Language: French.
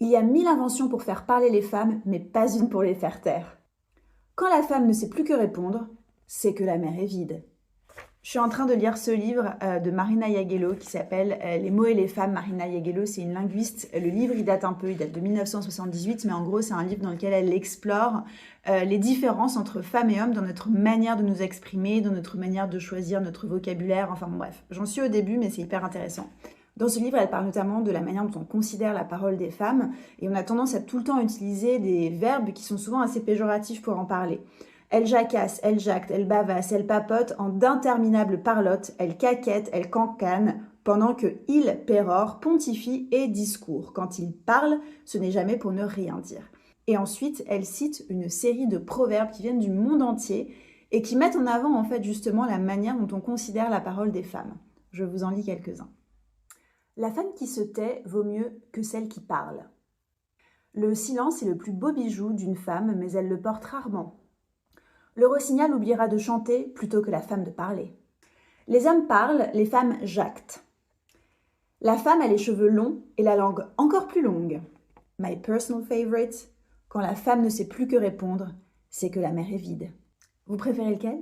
Il y a 1000 inventions pour faire parler les femmes, mais pas une pour les faire taire. Quand la femme ne sait plus que répondre, c'est que la mer est vide. Je suis en train de lire ce livre de Marina Jagiello qui s'appelle Les mots et les femmes. Marina Jagiello, c'est une linguiste. Le livre, il date de 1978, mais en gros, c'est un livre dans lequel elle explore les différences entre femmes et hommes dans notre manière de nous exprimer, dans notre manière de choisir notre vocabulaire. Enfin bon, bref, j'en suis au début, mais c'est hyper intéressant. Dans ce livre, elle parle notamment de la manière dont on considère la parole des femmes, et on a tendance à tout le temps utiliser des verbes qui sont souvent assez péjoratifs pour en parler. Elle jacasse, elle jacte, elle bavasse, elle papote en d'interminables parlottes, elle caquette, elle cancane, pendant que il pérore, pontifie et discourt. Quand il parle, ce n'est jamais pour ne rien dire. Et ensuite, elle cite une série de proverbes qui viennent du monde entier et qui mettent en avant en fait justement la manière dont on considère la parole des femmes. Je vous en lis quelques-uns. La femme qui se tait vaut mieux que celle qui parle. Le silence est le plus beau bijou d'une femme, mais elle le porte rarement. Le rossignol oubliera de chanter plutôt que la femme de parler. Les hommes parlent, les femmes jactent. La femme a les cheveux longs et la langue encore plus longue. My personal favorite, quand la femme ne sait plus que répondre, c'est que la mer est vide. Vous préférez lequel ?